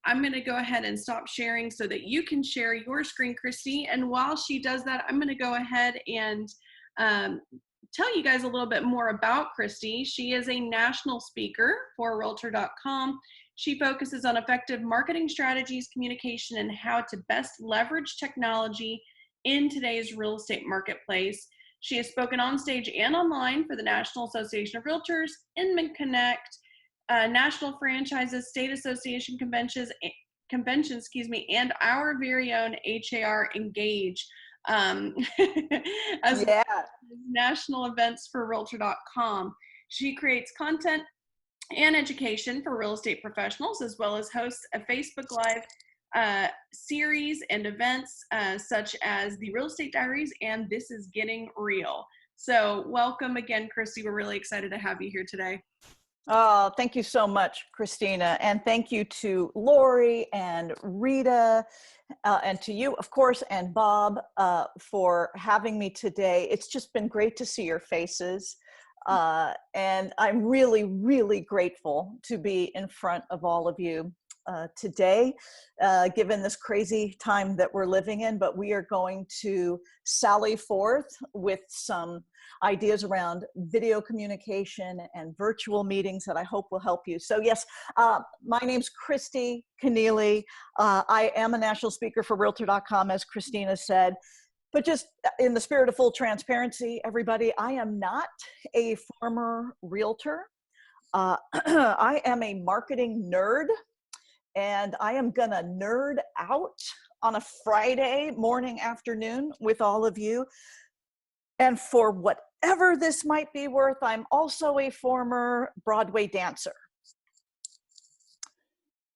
I'm going to go ahead and stop sharing so that you can share your screen, Kristi. And while she does that, I'm going to go ahead and tell you guys a little bit more about Kristi. She is a national speaker for Realtor.com. She focuses on effective marketing strategies, communication, and how to best leverage technology in today's real estate marketplace. She has spoken on stage and online for the National Association of Realtors, Inman Connect, national franchises, state association conventions, and our very own HAR Engage, as well as national events for Realtor.com. She creates content and education for real estate professionals, as well as hosts a Facebook Live series and events such as the Real Estate Diaries and This Is Getting Real. So welcome again, Kristi. We're really excited to have you here today. Oh, thank you so much, Christina. And thank you to Lori and Rita, and to you, of course, and Bob for having me today. It's just been great to see your faces. And I'm really, really grateful to be in front of all of you today, given this crazy time that we're living in. But we are going to sally forth with some ideas around video communication and virtual meetings that I hope will help you. So yes, my name's Kristi Kennelly. I am a national speaker for Realtor.com, as Christina said. But just in the spirit of full transparency, everybody, I am not a former realtor. I am a marketing nerd, and I am gonna nerd out on a Friday morning, afternoon with all of you. And for whatever this might be worth, I'm also a former Broadway dancer.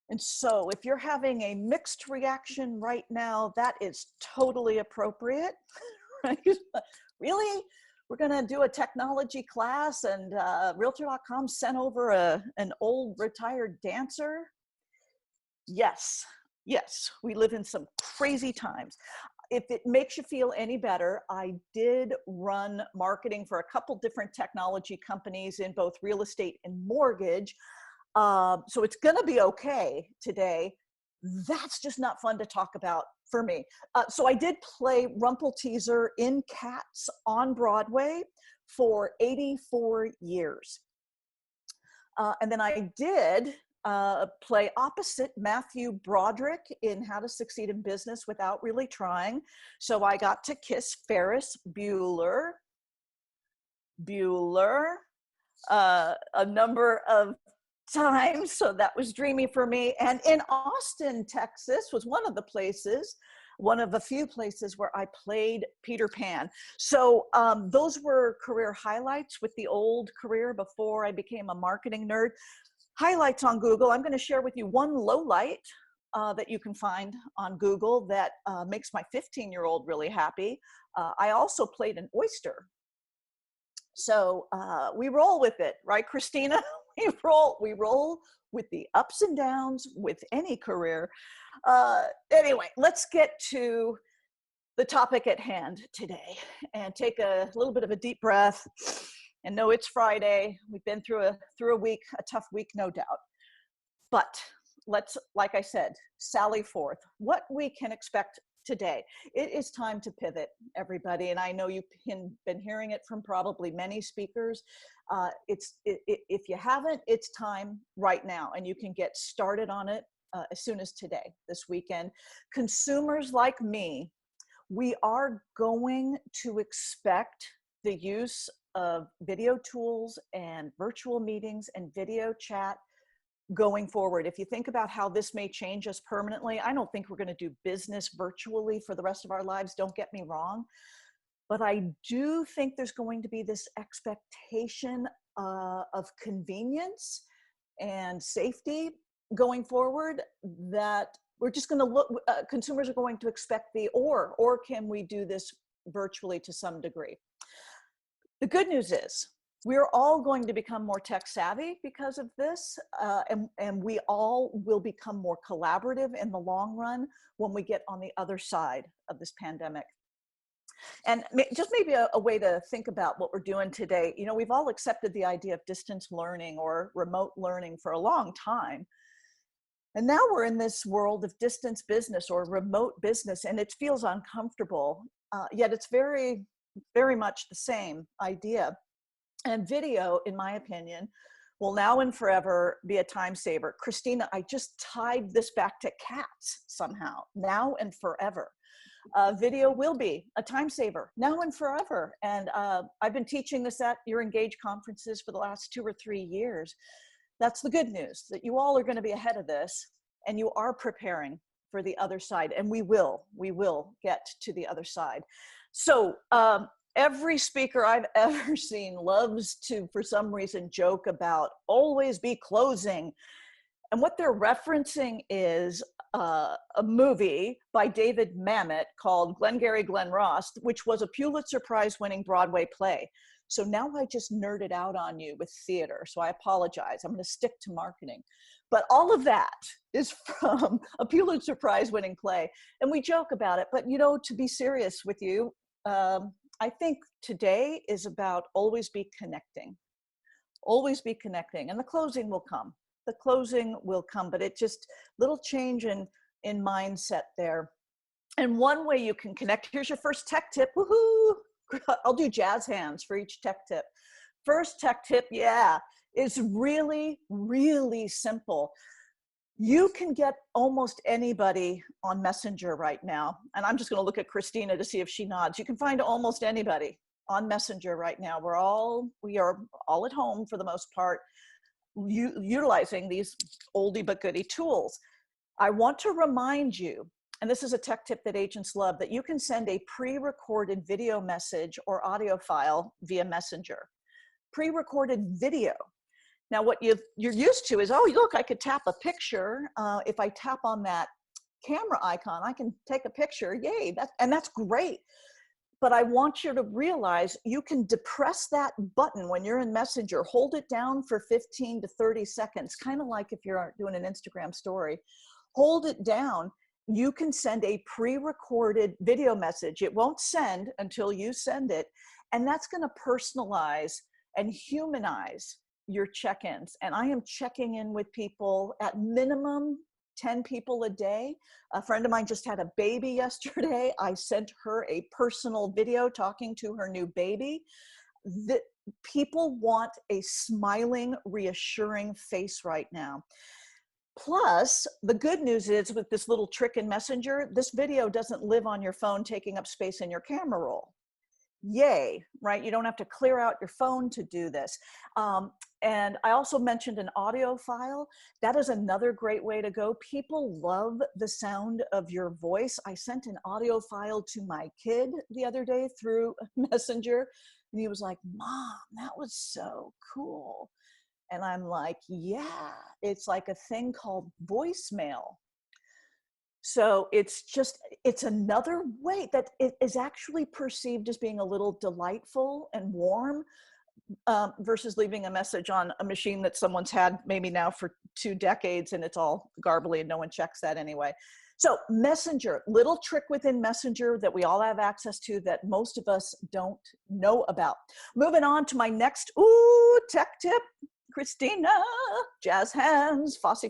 And so if you're having a mixed reaction right now, that is totally appropriate, right? Really? We're gonna do a technology class and Realtor.com sent over an old retired dancer? Yes, yes, we live in some crazy times. If it makes you feel any better, I did run marketing for a couple different technology companies in both real estate and mortgage. So it's gonna be okay today. That's just not fun to talk about for me. So I did play Rumpelteazer in Cats on Broadway for 84 years. And then I did play opposite Matthew Broderick in How to Succeed in Business Without Really Trying. So I got to kiss Ferris Bueller a number of times. So that was dreamy for me. And in Austin, Texas was one of the few places where I played Peter Pan. So those were career highlights with the old career before I became a marketing nerd. Highlights on Google. I'm going to share with you one low light that you can find on Google that makes my 15-year-old really happy. I also played an oyster. So we roll with it, right, Christina? We roll with the ups and downs with any career. Anyway, let's get to the topic at hand today and take a little bit of a deep breath. And no, it's Friday. We've been through a week, a tough week, no doubt. But let's, like I said, sally forth. What we can expect today. It is time to pivot, everybody. And I know you've been hearing it from probably many speakers. If you haven't, it's time right now. And you can get started on it as soon as today, this weekend. Consumers like me, we are going to expect the use of video tools and virtual meetings and video chat going forward. If you think about how this may change us permanently, I don't think we're going to do business virtually for the rest of our lives, don't get me wrong. But I do think there's going to be this expectation of convenience and safety going forward that we're just going to look, consumers are going to expect or can we do this virtually to some degree? The good news is we're all going to become more tech savvy because of this, and we all will become more collaborative in the long run when we get on the other side of this pandemic. And just maybe a way to think about what we're doing today, you know, we've all accepted the idea of distance learning or remote learning for a long time. And now we're in this world of distance business or remote business, and it feels uncomfortable, yet it's very, very much the same idea. And video, in my opinion, will now and forever be a time saver. Christina, I just tied this back to cats somehow, now and forever. Video will be a time saver now and forever. And I've been teaching this at your Engage conferences for the last 2 or 3 years. That's the good news, that you all are going to be ahead of this and you are preparing for the other side. And we will get to the other side. So every speaker I've ever seen loves to, for some reason, joke about always be closing. And what they're referencing is a movie by David Mamet called Glengarry Glen Ross, which was a Pulitzer Prize winning Broadway play. So now I just nerded out on you with theater. So I apologize. I'm going to stick to marketing. But all of that is from a Pulitzer Prize winning play. And we joke about it. But, you know, to be serious with you, I think today is about always be connecting. Always be connecting. And the closing will come. The closing will come. But it just, little change in mindset there. And one way you can connect, here's your first tech tip. Woohoo! I'll do jazz hands for each tech tip. First tech tip, is really, really simple. You can get almost anybody on Messenger right now. And I'm just going to look at Christina to see if she nods. You can find almost anybody on Messenger right now. We are all at home for the most part, utilizing these oldie but goodie tools. I want to remind you, and this is a tech tip that agents love, that you can send a pre-recorded video message or audio file via Messenger. Pre-recorded video. Now, what you're used to is, oh, look, I could tap a picture. If I tap on that camera icon, I can take a picture. Yay, that's great. But I want you to realize you can depress that button when you're in Messenger, hold it down for 15 to 30 seconds, kind of like if you're doing an Instagram story. Hold it down. You can send a pre-recorded video message. It won't send until you send it. And that's going to personalize and humanize your check-ins. And I am checking in with people at minimum 10 people a day. A friend of mine just had a baby yesterday. I sent her a personal video talking to her new baby. People want a smiling, reassuring face right now. Plus, the good news is with this little trick in Messenger, this video doesn't live on your phone taking up space in your camera roll. Yay, right? You don't have to clear out your phone to do this. And I also mentioned an audio file. That is another great way to go. People love the sound of your voice. I sent an audio file to my kid the other day through Messenger, and he was like, "Mom, that was so cool." And I'm like, yeah, it's like a thing called voicemail. So it's another way that it is actually perceived as being a little delightful and warm versus leaving a message on a machine that someone's had maybe now for 2 decades and it's all garbly and no one checks that anyway. So Messenger, little trick within Messenger that we all have access to that most of us don't know about. Moving on to my next tech tip. Christina, jazz hands, Fosse.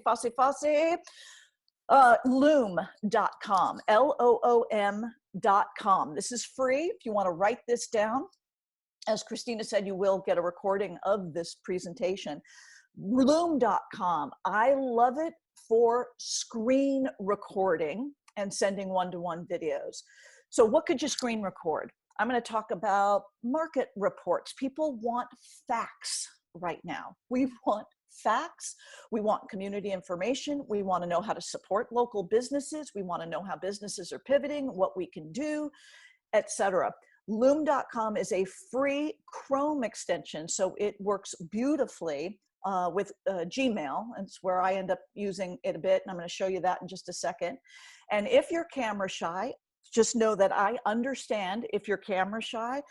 Loom.com, Loom.com. This is free. If you want to write this down, as Christina said, you will get a recording of this presentation. Loom.com. I love it for screen recording and sending one-to-one videos. So what could you screen record? I'm going to talk about market reports. People want facts right now. We want facts. We want community information. We want to know how to support local businesses. We want to know how businesses are pivoting, what we can do, etc. Loom.com is a free Chrome extension, so it works beautifully with Gmail. It's where I end up using it a bit, and I'm going to show you that in just a second. And if you're camera shy, just know that I understand if you're camera shy.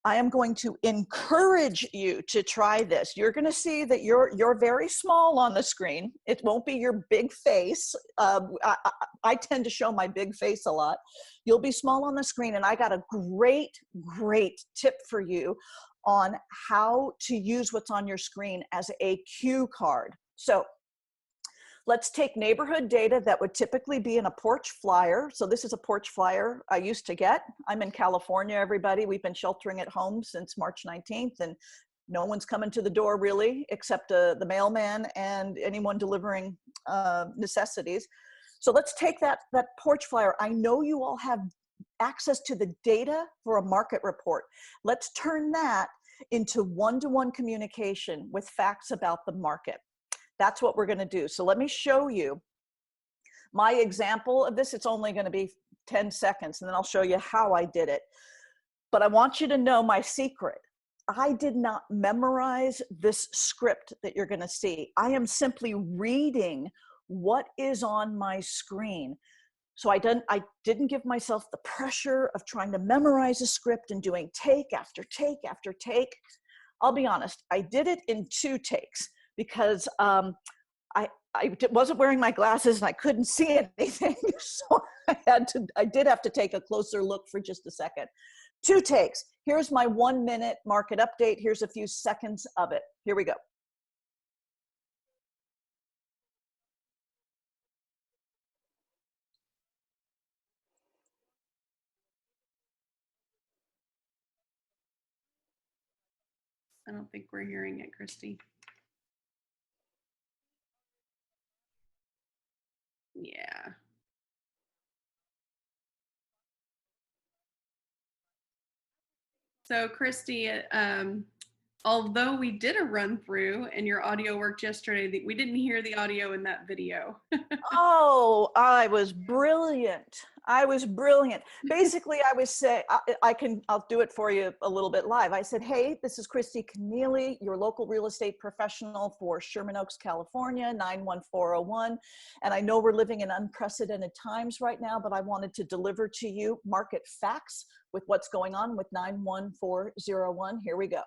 I am going to encourage you to try this. You're going to see that you're very small on the screen. It won't be your big face. I tend to show my big face a lot. You'll be small on the screen, and I got a great tip for you on how to use what's on your screen as a cue card. So Let's take neighborhood data that would typically be in a porch flyer. So this is a porch flyer I used to get. I'm in California, everybody. We've been sheltering at home since March 19th, and no one's coming to the door really, except the mailman and anyone delivering necessities. So let's take that porch flyer. I know you all have access to the data for a market report. Let's turn that into one-to-one communication with facts about the market. That's what we're going to do. So let me show you my example of this. It's only going to be 10 seconds, and then I'll show you how I did it. But I want you to know my secret. I did not memorize this script that you're going to see. I am simply reading what is on my screen. So I didn't give myself the pressure of trying to memorize a script and doing take after take after take. I'll be honest, I did it in 2 takes because I wasn't wearing my glasses and I couldn't see anything. So I did have to take a closer look for just a second. 2 takes. Here's my 1-minute market update. Here's a few seconds of it. Here we go. I don't think we're hearing it, Kristi. Yeah. So Kristi, although we did a run through and your audio worked yesterday, we didn't hear the audio in that video. Oh, I was brilliant. I was brilliant. Basically, I was saying, I'll do it for you a little bit live. I said, hey, this is Kristi Kennelly, your local real estate professional for Sherman Oaks, California, 91401. And I know we're living in unprecedented times right now, but I wanted to deliver to you market facts with what's going on with 91401. Here we go.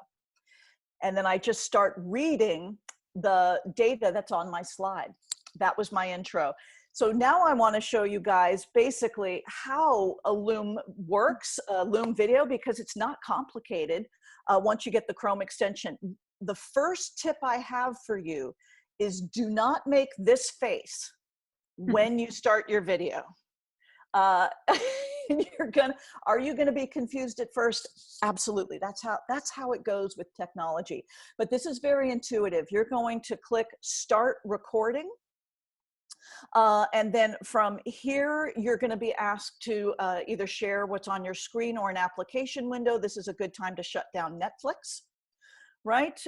And then I just start reading the data that's on my slide. That was my intro. So now I want to show you guys basically how a Loom works, a Loom video, because it's not complicated once you get the Chrome extension. The first tip I have for you is do not make this face when you start your video. Are you gonna be confused at first? Absolutely. That's how it goes with technology. But this is very intuitive. You're going to click start recording. And then from here, you're going to be asked to either share what's on your screen or an application window. This is a good time to shut down Netflix, right?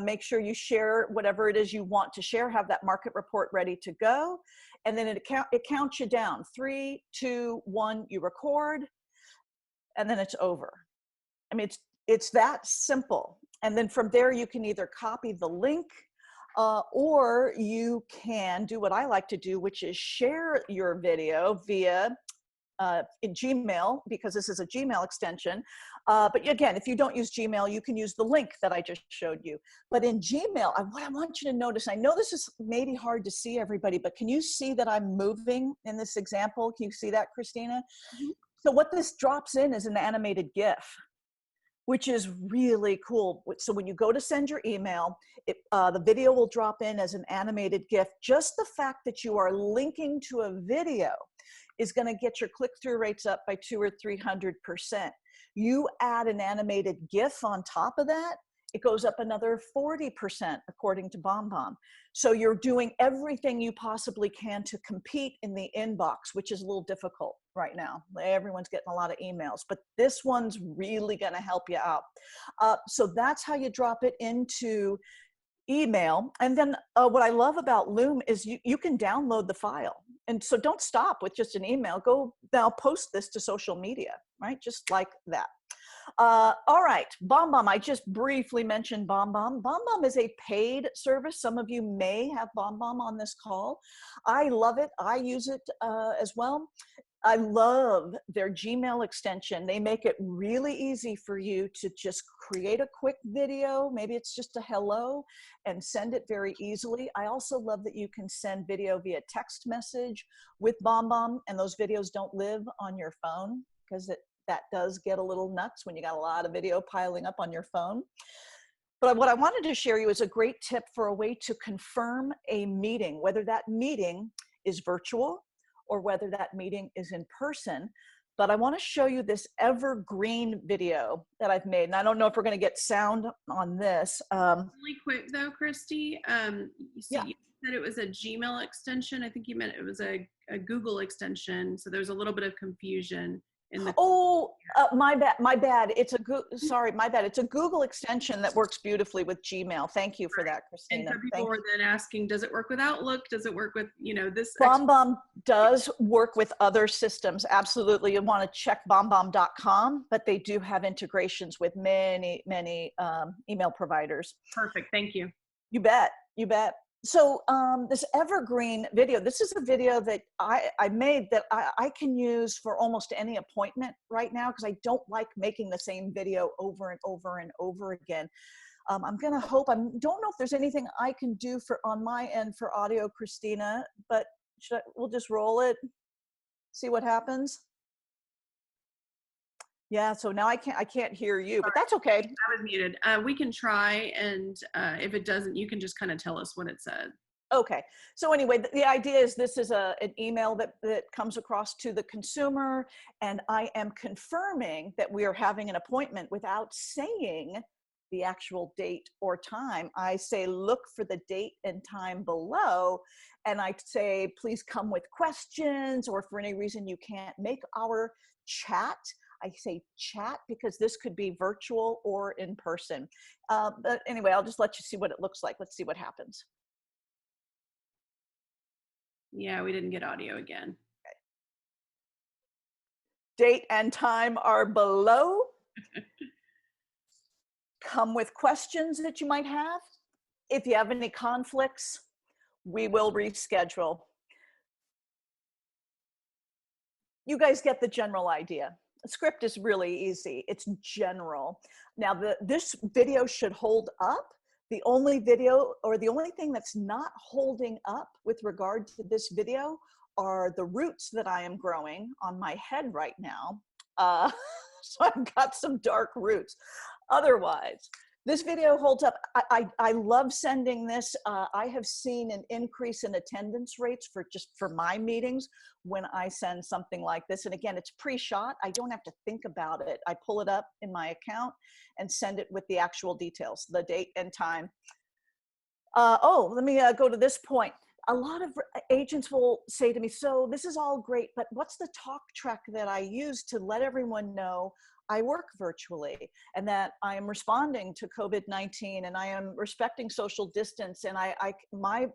Make sure you share whatever it is you want to share, have that market report ready to go. And then it counts you down. 3, 2, 1, you record, and then it's over. I mean, it's that simple. And then from there, you can either copy the link or you can do what I like to do, which is share your video via in Gmail, because this is a Gmail extension. But again, if you don't use Gmail, you can use the link that I just showed you. But in Gmail, what I want you to notice, I know this is maybe hard to see everybody, but can you see that I'm moving in this example? Can you see that, Christina? Mm-hmm. So what this drops in is an animated GIF, which is really cool. So when you go to send your email, the video will drop in as an animated GIF. Just the fact that you are linking to a video is going to get your click-through rates up by 200 or 300%. You add an animated GIF on top of that, it goes up another 40%, according to BombBomb. So you're doing everything you possibly can to compete in the inbox, which is a little difficult right now. Everyone's getting a lot of emails, but this one's really going to help you out. So that's how you drop it into email. And then what I love about Loom is you can download the file. And so don't stop with just an email. Go now post this to social media, right? Just like that. All right, BombBomb. I just briefly mentioned BombBomb. BombBomb is a paid service. Some of you may have BombBomb on this call. I love it. I use it as well. I love their Gmail extension. They make it really easy for you to just create a quick video. Maybe it's just a hello and send it very easily. I also love that you can send video via text message with BombBomb, and those videos don't live on your phone because that does get a little nuts when you got a lot of video piling up on your phone. But what I wanted to share you is a great tip for a way to confirm a meeting, whether that meeting is virtual or whether that meeting is in person. But I want to show you this Evergreen video that I've made. And I don't know if we're going to get sound on this. Really quick though, Kristi, so Yeah. you said it was a Gmail extension. I think you meant it was a Google extension. So there's a little bit of confusion in the. Oh, my bad. It's sorry, my bad. It's a Google extension that works beautifully with Gmail. Thank you for that, And Christina. so people were then asking, does it work with Outlook? Does it work with, this? BombBomb does work with other systems. Absolutely. You want to check bombbomb.com, but they do have integrations with many, many email providers. Perfect. Thank you. You bet. You bet. So this Evergreen video, this is a video that I made that I can use for almost any appointment right now, because I don't like making the same video over and over and over again. I'm going to hope, I don't know if there's anything I can do on my end for audio, Christina, but we'll just roll it, see what happens. Yeah, so now I can't hear you, but that's okay. I was muted. We can try, and if it doesn't, you can just kind of tell us what it said. Okay, so anyway, the idea is this is an email that comes across to the consumer, and I am confirming that we are having an appointment without saying the actual date or time. I say, look for the date and time below, and I say, please come with questions, or if for any reason you can't make our chat, I say chat, because this could be virtual or in person. But anyway, I'll just let you see what it looks like. Let's see what happens. Yeah, we didn't get audio again. Okay. Date and time are below. Come with questions that you might have. If you have any conflicts, we will reschedule. You guys get the general idea. The script is really easy. It's general. Now, this video should hold up. The only video, or the only thing that's not holding up with regard to this video, are the roots that I am growing on my head right now. So I've got some dark roots. Otherwise, this video holds up. I love sending this. I have seen an increase in attendance rates for my meetings when I send something like this. And again, it's pre-shot. I don't have to think about it. I pull it up in my account and send it with the actual details, the date and time. Let me go to this point. A lot of agents will say to me, so this is all great, but what's the talk track that I use to let everyone know I work virtually and that I am responding to COVID-19 and I am respecting social distance and my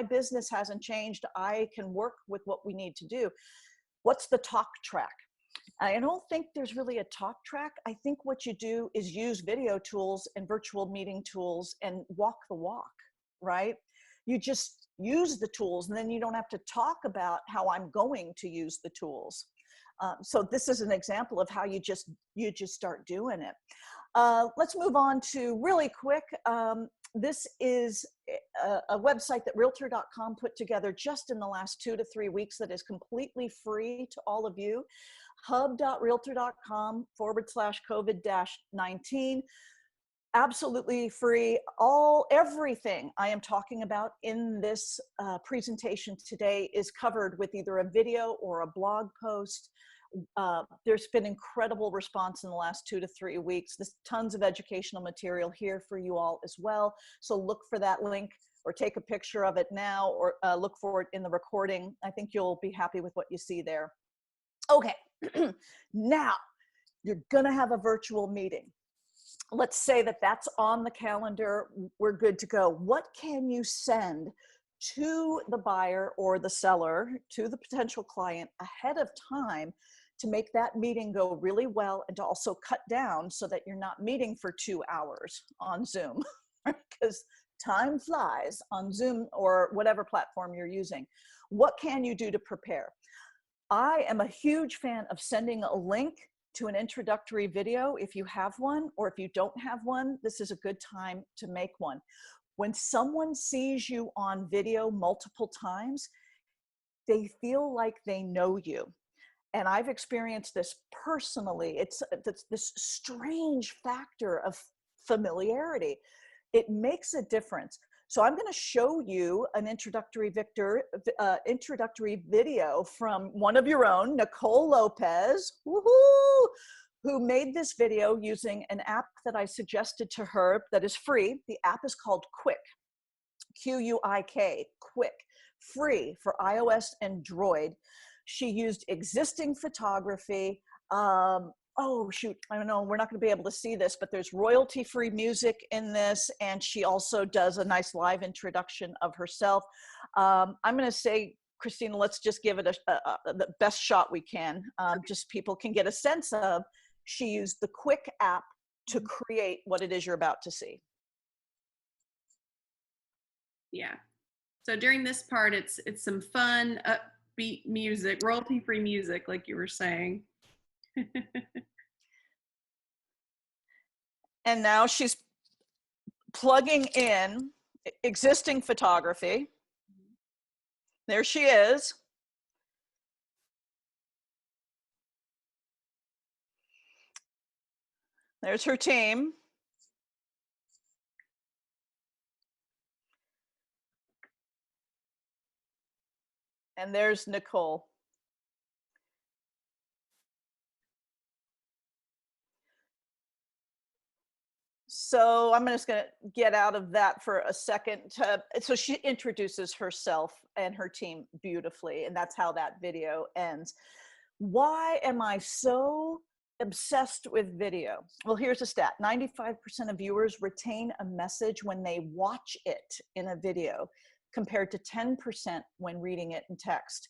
business hasn't changed. I can work with what we need to do. What's the talk track? I don't think there's really a talk track. I think what you do is use video tools and virtual meeting tools and walk the walk, right? You just use the tools and then you don't have to talk about how I'm going to use the tools. So this is an example of how you just start doing it. Let's move on to really quick. This is a website that Realtor.com put together just in the last 2 to 3 weeks that is completely free to all of you. hub.realtor.com/COVID-19. Absolutely free. Everything I am talking about in this presentation today is covered with either a video or a blog post. There's been incredible response in the last 2 to 3 weeks. There's tons of educational material here for you all as well. So look for that link or take a picture of it now, or look for it in the recording. I think you'll be happy with what you see there. Okay, now you're gonna have a virtual meeting. Let's say that that's on the calendar. We're good to go. What can you send to the buyer or the seller, to the potential client ahead of time to make that meeting go really well and to also cut down so that you're not meeting for 2 hours on Zoom? Because time flies on Zoom or whatever platform you're using. What can you do to prepare? I am a huge fan of sending a link to an introductory video if you have one, or if you don't have one, this is a good time to make one. When someone sees you on video multiple times, they feel like they know you. And I've experienced this personally. It's this strange factor of familiarity. it makes a difference. So I'm going to show you an introductory video from one of your own, Nicole Lopez, woohoo, who made this video using an app that I suggested to her that is free. The app is called Quick, Q-U-I-K, Quick, free for iOS and Droid. She used existing photography. Oh shoot, I don't know, we're not going to be able to see this, but there's royalty-free music in this, and she also does a nice live introduction of herself. I'm going to say, Christina, let's just give it the best shot we can, just people can get a sense of. She used the Quick app to create what it is you're about to see. Yeah. So during this part, it's some fun, upbeat music, royalty-free music, like you were saying. And now she's plugging in existing photography. There she is. There's her team. And there's Nicole. So I'm just going to get out of that for a second. So she introduces herself and her team beautifully, and that's how that video ends. Why am I so obsessed with video? Well, here's a stat. 95% of viewers retain a message when they watch it in a video, compared to 10% when reading it in text.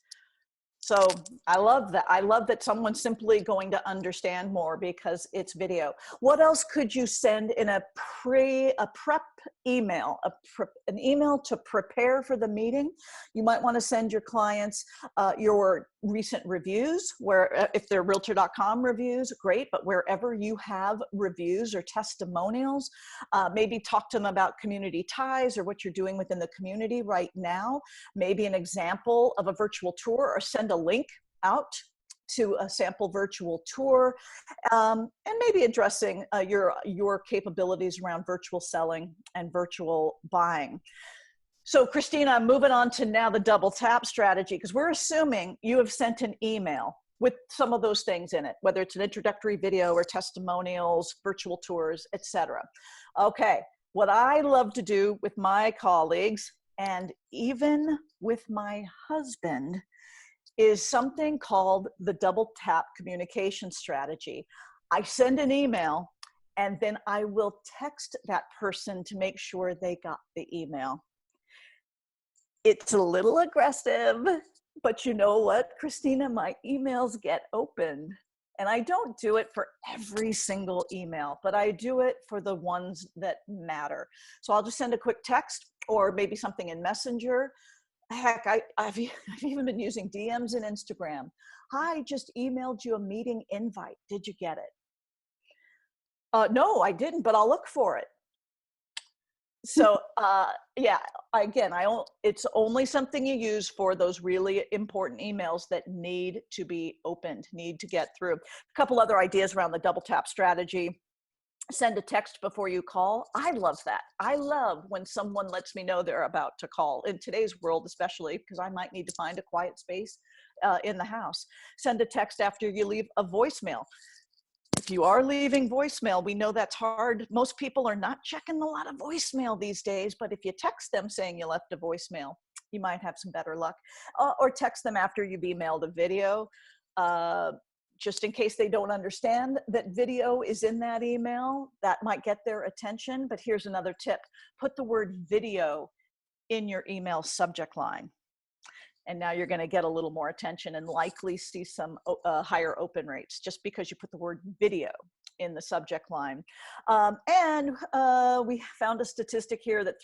So I love that. I love that someone's simply going to understand more because it's video. What else could you send in a prep email, an email to prepare for the meeting? You might want to send your clients your recent reviews, where if they're realtor.com reviews, great, but wherever you have reviews or testimonials, maybe talk to them about community ties or what you're doing within the community right now, maybe an example of a virtual tour, or send a link out to a sample virtual tour, and maybe addressing your capabilities around virtual selling and virtual buying. So Christina, I'm moving on to now the double tap strategy, because we're assuming you have sent an email with some of those things in it, whether it's an introductory video or testimonials, virtual tours, etc. Okay, what I love to do with my colleagues, and even with my husband, is something called the double tap communication strategy. I send an email, and then I will text that person to make sure they got the email. It's a little aggressive, but you know what, Christina, my emails get opened. And I don't do it for every single email, but I do it for the ones that matter. So I'll just send a quick text, or maybe something in Messenger. Heck, I've even been using DMs in Instagram. Hi, just emailed you a meeting invite. Did you get it? No, I didn't, but I'll look for it. So yeah, again, it's only something you use for those really important emails that need to be opened, need to get through. A couple other ideas around the double tap strategy. Send a text before you call. I love that. I love when someone lets me know they're about to call. In today's world, especially, because I might need to find a quiet space in the house. Send a text after you leave a voicemail. If you are leaving voicemail, we know that's hard. Most people are not checking a lot of voicemail these days, but if you text them saying you left a voicemail, you might have some better luck. Or text them after you've emailed a video, just in case they don't understand that video is in that email. That might get their attention. But here's another tip. Put the word video in your email subject line. And now you're going to get a little more attention and likely see some higher open rates, just because you put the word video in the subject line. And we found a statistic here that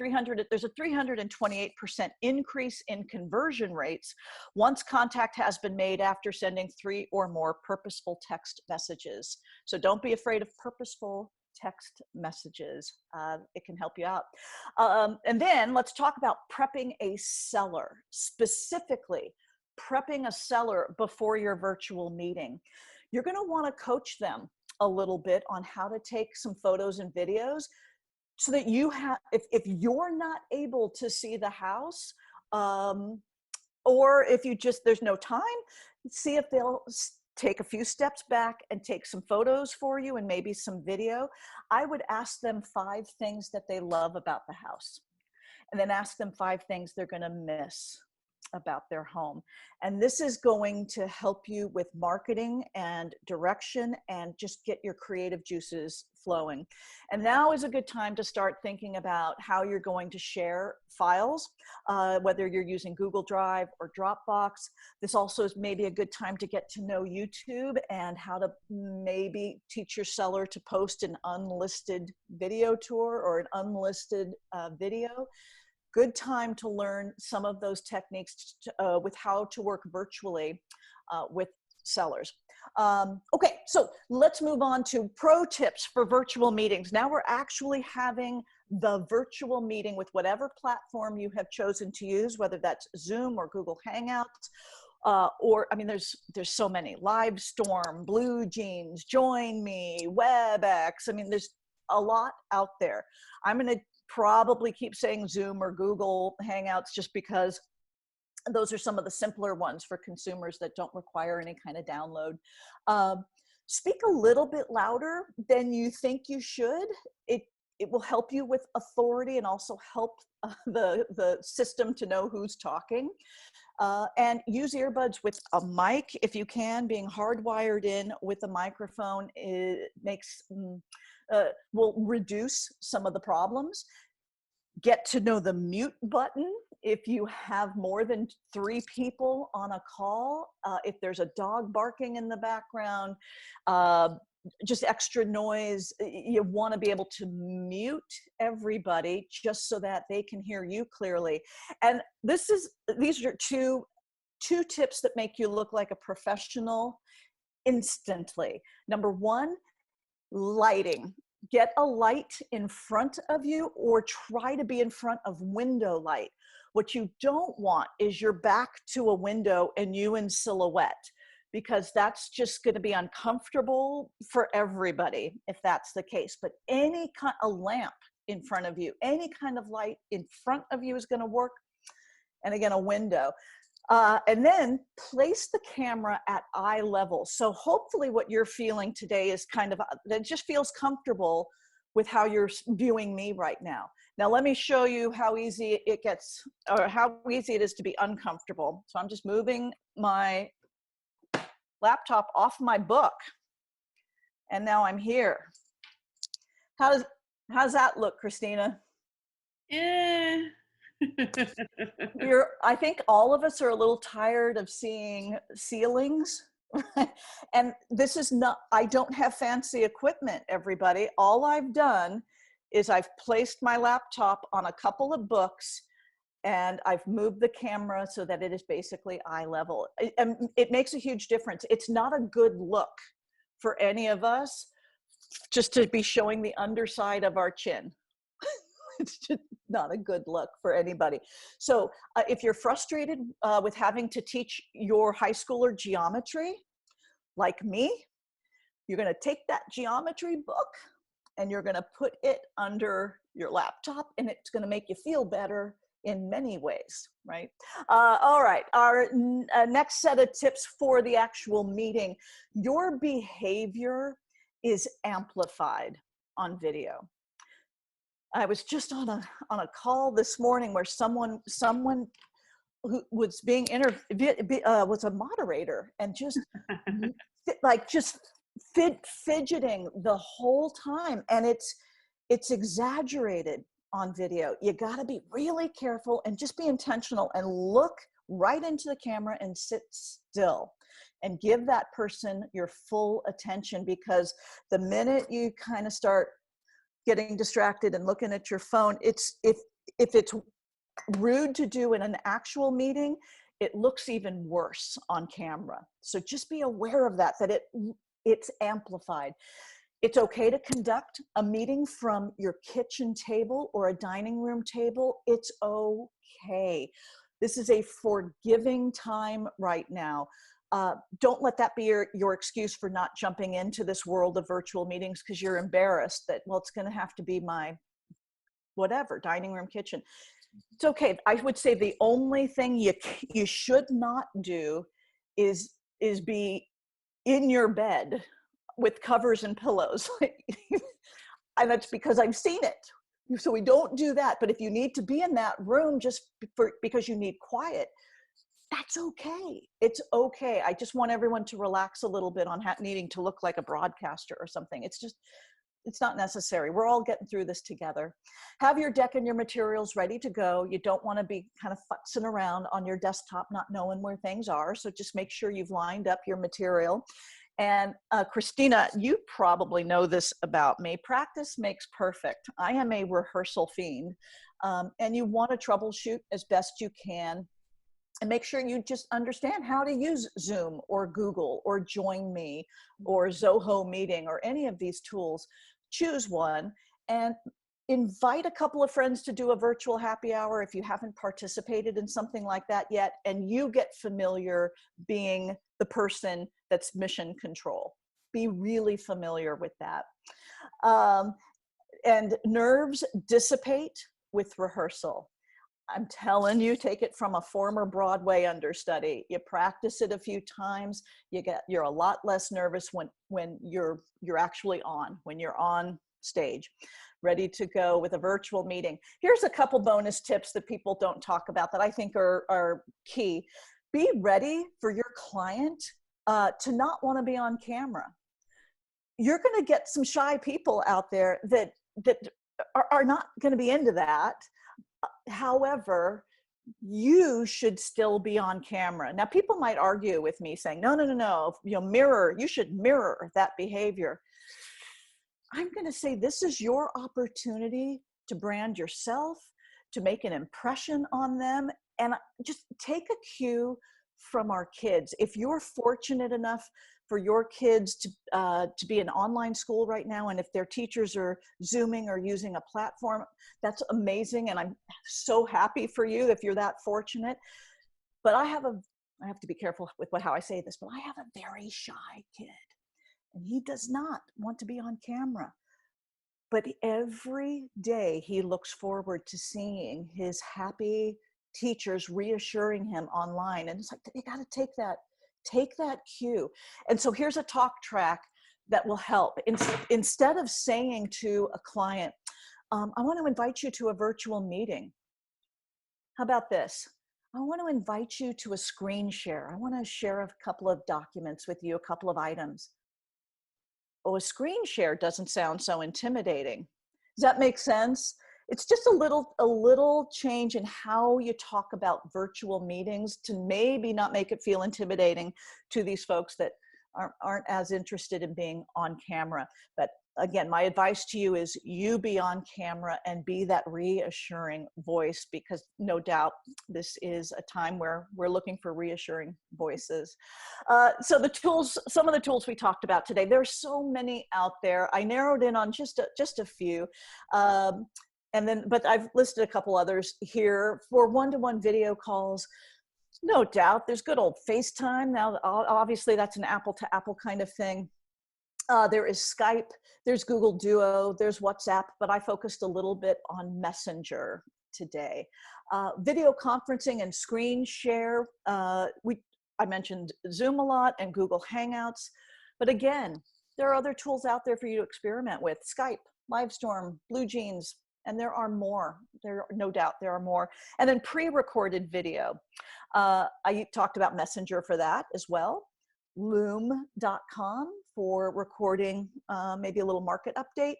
there's a 328% increase in conversion rates once contact has been made after sending 3 or more purposeful text messages. So don't be afraid of purposeful text messages. It can help you out. And then let's talk about prepping a seller, specifically prepping a seller before your virtual meeting. You're going to want to coach them a little bit on how to take some photos and videos. so that you have, if you're not able to see the house, or if you just, there's no time, see if they'll take a few steps back and take some photos for you and maybe some video. I would ask them 5 things that they love about the house, and then ask them 5 things they're going to miss about their home. And this is going to help you with marketing and direction and just get your creative juices flowing. And now is a good time to start thinking about how you're going to share files, whether you're using Google Drive or Dropbox. This also is maybe a good time to get to know YouTube and how to maybe teach your seller to post an unlisted video tour or an unlisted video. Good time to learn some of those techniques with how to work virtually with sellers. Okay, so let's move on to pro tips for virtual meetings. Now we're actually having the virtual meeting with whatever platform you have chosen to use, whether that's Zoom or Google Hangouts, or, I mean, there's so many, Livestorm, Blue Jeans, Join Me, WebEx. I mean, there's a lot out there. I'm going to probably keep saying Zoom or Google Hangouts just because those are some of the simpler ones for consumers that don't require any kind of download. Speak a little bit louder than you think you should. It will help you with authority and also help the system to know who's talking. And use earbuds with a mic if you can. Being hardwired in with a microphone, it makes will reduce some of the problems. Get to know the mute button if you have more than 3 people on a call. If there's a dog barking in the background, just extra noise, you want to be able to mute everybody just so that they can hear you clearly. And these are two tips that make you look like a professional instantly. Number 1, lighting. Get a light in front of you or try to be in front of window light. What you don't want is your back to a window and you in silhouette, because that's just going to be uncomfortable for everybody if that's the case. But any kind of lamp in front of you, any kind of light in front of you is going to work. And again, a window. And then place the camera at eye level. So hopefully what you're feeling today is kind of, that just feels comfortable with how you're viewing me right now. Now let me show you how easy it gets, or how easy it is to be uncomfortable. So I'm just moving my laptop off my book. And now I'm here. How's that look, Christina? I think all of us are a little tired of seeing ceilings. And this is not, I don't have fancy equipment, everybody. All I've done is I've placed my laptop on a couple of books and I've moved the camera so that it is basically eye level. It makes a huge difference. It's not a good look for any of us just to be showing the underside of our chin. It's just not a good look for anybody. So if you're frustrated with having to teach your high schooler geometry, like me, you're going to take that geometry book and you're going to put it under your laptop, and it's going to make you feel better in many ways, right? All right, our next set of tips for the actual meeting. Your behavior is amplified on video. I was just on a call this morning where someone who was being interviewed was a moderator and just fidgeting the whole time, and it's exaggerated on video. You got to be really careful and just be intentional and look right into the camera and sit still and give that person your full attention, because the minute you kind of start getting distracted and looking at your phone, if it's rude to do in an actual meeting, it looks even worse on camera. So just be aware of that it's amplified. It's okay to conduct a meeting from your kitchen table or a dining room table. It's okay. This is a forgiving time right now. Don't let that be your excuse for not jumping into this world of virtual meetings because you're embarrassed that, well, it's going to have to be my whatever, dining room, kitchen. It's okay. I would say the only thing you should not do is be in your bed with covers and pillows. And that's because I've seen it. So we don't do that. But if you need to be in that room just because you need quiet, that's okay. It's okay. I just want everyone to relax a little bit on needing to look like a broadcaster or something. It's not necessary. We're all getting through this together. Have your deck and your materials ready to go. You don't want to be kind of futzing around on your desktop, not knowing where things are. So just make sure you've lined up your material. And Christina, you probably know this about me. Practice makes perfect. I am a rehearsal fiend. And you want to troubleshoot as best you can. And make sure you just understand how to use Zoom or Google or Join Me or Zoho Meeting or any of these tools. Choose one and invite a couple of friends to do a virtual happy hour if you haven't participated in something like that yet, and you get familiar being the person that's mission control. Be really familiar with that. And nerves dissipate with rehearsal. I'm telling you, take it from a former Broadway understudy. You practice it a few times, you're a lot less nervous when you're actually on, when you're on stage, ready to go with a virtual meeting. Here's a couple bonus tips that people don't talk about that I think are key. Be ready for your client to not want to be on camera. You're going to get some shy people out there that are not going to be into that. However, you should still be on camera. Now, people might argue with me saying, no, you should mirror that behavior. I'm going to say this is your opportunity to brand yourself, to make an impression on them, and just take a cue from our kids. If you're fortunate enough for your kids to be in online school right now, and if their teachers are Zooming or using a platform, that's amazing, and I'm so happy for you if you're that fortunate. But I have to be careful with how I say this, but I have a very shy kid, and he does not want to be on camera. But every day he looks forward to seeing his happy teachers reassuring him online, and it's like, you got to take that cue. And so here's a talk track that will help. Instead of saying to a client, I want to invite you to a virtual meeting. How about this? I want to invite you to a screen share. I want to share a couple of documents with you, a couple of items. Oh, a screen share doesn't sound so intimidating. Does that make sense? It's just a little change in how you talk about virtual meetings to maybe not make it feel intimidating to these folks that aren't as interested in being on camera. But again, my advice to you is you be on camera and be that reassuring voice, because no doubt this is a time where we're looking for reassuring voices. So some of the tools we talked about today, there's so many out there. I narrowed in on just a few. But I've listed a couple others here for one-to-one video calls. No doubt, there's good old FaceTime. Now, obviously, that's an apple-to-apple kind of thing. There is Skype, there's Google Duo, there's WhatsApp, but I focused a little bit on Messenger today. Video conferencing and screen share. I mentioned Zoom a lot and Google Hangouts, but again, there are other tools out there for you to experiment with. Skype, Livestorm, BlueJeans, and there are more. No doubt there are more. And then pre-recorded video. I talked about Messenger for that as well. Loom.com for recording maybe a little market update.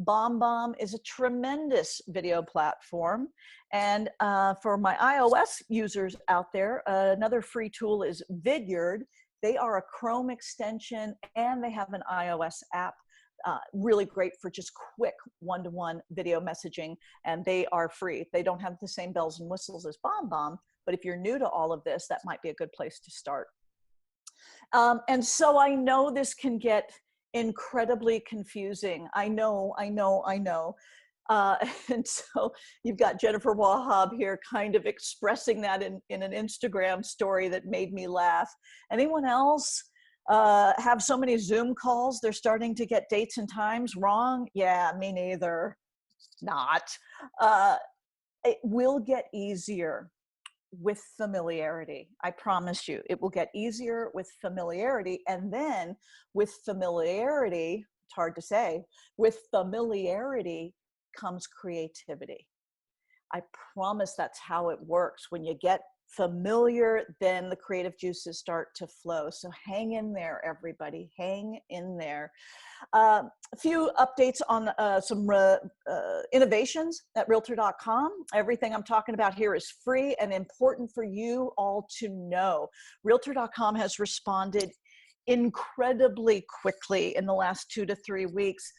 BombBomb is a tremendous video platform. And for my iOS users out there, another free tool is Vidyard. They are a Chrome extension and they have an iOS app. Really great for just quick one-to-one video messaging, and they are free. They don't have the same bells and whistles as BombBomb, but if you're new to all of this, that might be a good place to start. And so I know this can get incredibly confusing. I know. And so you've got Jennifer Wahab here kind of expressing that in an Instagram story that made me laugh. Anyone else have so many Zoom calls they're starting to get dates and times wrong? Yeah, me neither. not. Uh, it will get easier with familiarity. I promise you, it will get easier with familiarity. And then with familiarity, it's hard to say, with familiarity comes creativity. I promise that's how it works. When you get familiar, then the creative juices start to flow. So hang in there, everybody, hang in there. A few updates on some innovations at Realtor.com. Everything I'm talking about here is free and important for you all to know. Realtor.com has responded incredibly quickly in the last 2 to 3 weeks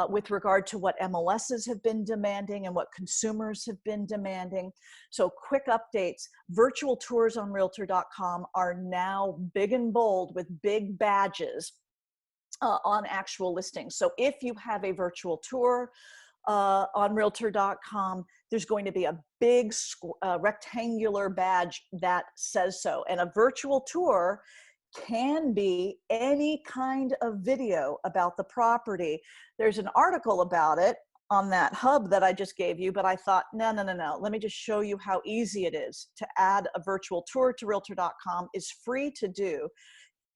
with regard to what MLSs have been demanding and what consumers have been demanding. So quick updates. Virtual tours on Realtor.com are now big and bold with big badges on actual listings. So if you have a virtual tour on Realtor.com, there's going to be a big rectangular badge that says so. And a virtual tour can be any kind of video about the property. There's an article about it on that hub that I just gave you, but I thought, no. Let me just show you how easy it is to add a virtual tour to Realtor.com. It's free to do.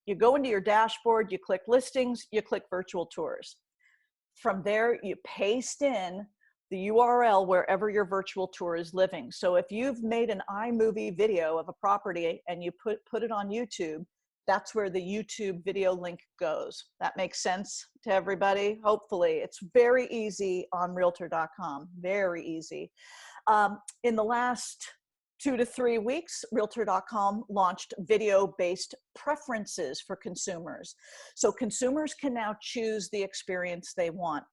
You go into your dashboard, you click listings, you click virtual tours. From there, you paste in the URL wherever your virtual tour is living. So if you've made an iMovie video of a property and you put it on YouTube, that's where the YouTube video link goes. That makes sense to everybody? Hopefully. It's very easy on Realtor.com, very easy. In the last 2 to 3 weeks, Realtor.com launched video-based preferences for consumers. So consumers can now choose the experience they want.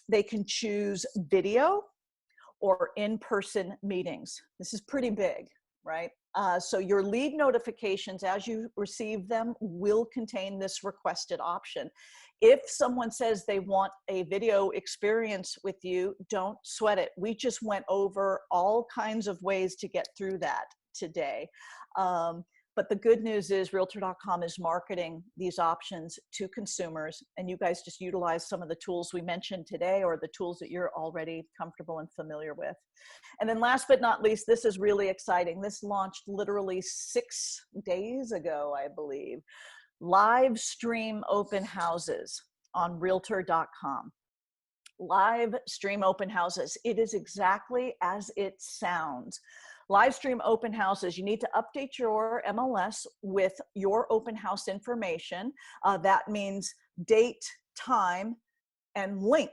They can choose video or in-person meetings. This is pretty big, right? So your lead notifications as you receive them will contain this requested option. If someone says they want a video experience with you, don't sweat it. We just went over all kinds of ways to get through that today. But the good news is Realtor.com is marketing these options to consumers, and you guys just utilize some of the tools we mentioned today or the tools that you're already comfortable and familiar with. And then last but not least, this is really exciting. This launched literally 6 days ago, I believe. Live stream open houses on Realtor.com. Live stream open houses. It is exactly as it sounds. Live stream open houses, you need to update your MLS with your open house information. That means date, time, and link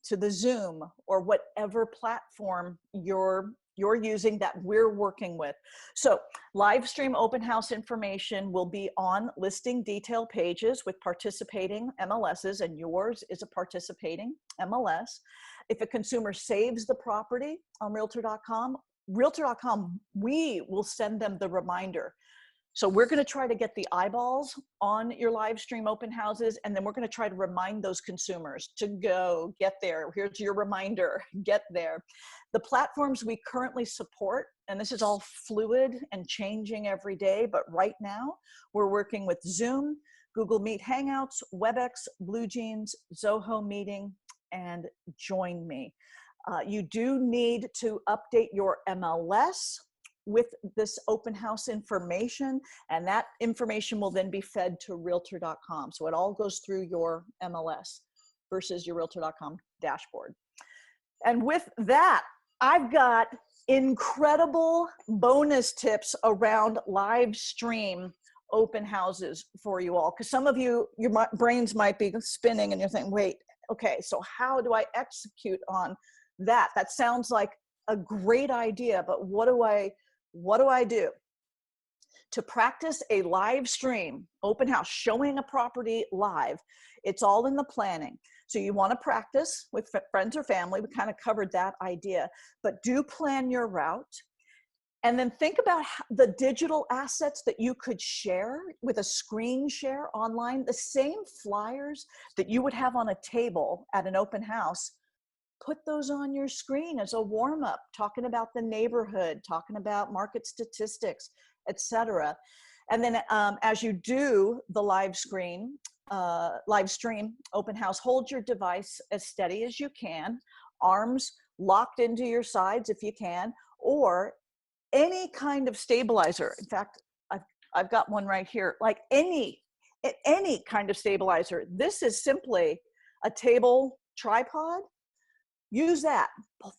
to the Zoom or whatever platform you're using that we're working with. So live stream open house information will be on listing detail pages with participating MLSs, and yours is a participating MLS. If a consumer saves the property on Realtor.com, we will send them the reminder. So we're going to try to get the eyeballs on your live stream open houses, and then we're going to try to remind those consumers to go get there. Here's your reminder, get there. The platforms we currently support, and this is all fluid and changing every day, but right now we're working with Zoom, Google Meet Hangouts, WebEx, BlueJeans, Zoho Meeting, and Join Me. You do need to update your MLS with this open house information, and that information will then be fed to Realtor.com. So it all goes through your MLS versus your Realtor.com dashboard. And with that, I've got incredible bonus tips around live stream open houses for you all. Because some of you, your brains might be spinning and you're thinking, wait, okay, so how do I execute on that? That sounds like a great idea, but what do I do? To practice a live stream open house, showing a property live, it's all in the planning. So you want to practice with friends or family. We kind of covered that idea, but do plan your route. And then think about the digital assets that you could share with a screen share online, the same flyers that you would have on a table at an open house. Put those on your screen as a warm-up, talking about the neighborhood, talking about market statistics, etc. And then as you do the live stream open house, hold your device as steady as you can arms locked into your sides if you can, or any kind of stabilizer. In fact, I've got one right here, like any kind of stabilizer. This is simply a table tripod. Use that,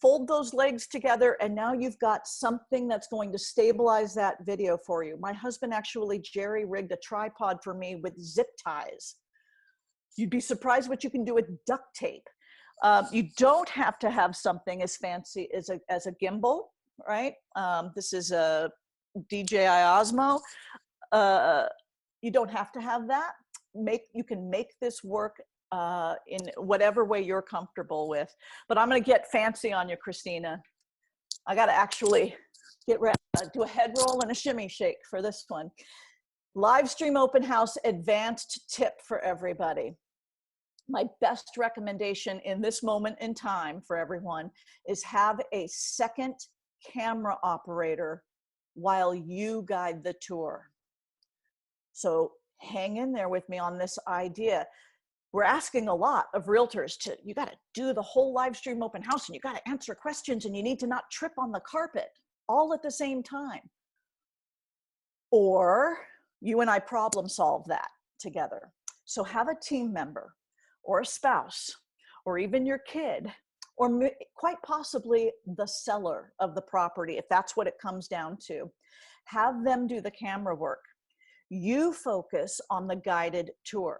fold those legs together, and now you've got something that's going to stabilize that video for you. My husband actually jerry-rigged a tripod for me with zip ties. You'd be surprised what you can do with duct tape. You don't have to have something as fancy as a gimbal, right? This is a DJI Osmo. You don't have to have that. You can make this work in whatever way you're comfortable with. But I'm going to get fancy on you, Christina. I got to actually get ready, do a head roll and a shimmy shake for this one. Live stream open house advanced tip for everybody. My best recommendation in this moment in time for everyone is have a second camera operator while you guide the tour. So hang in there with me on this idea. We're asking a lot of realtors you got to do the whole live stream open house, and you got to answer questions, and you need to not trip on the carpet all at the same time. Or you and I problem solve that together. So have a team member or a spouse or even your kid, or quite possibly the seller of the property, if that's what it comes down to. Have them do the camera work. You focus on the guided tour.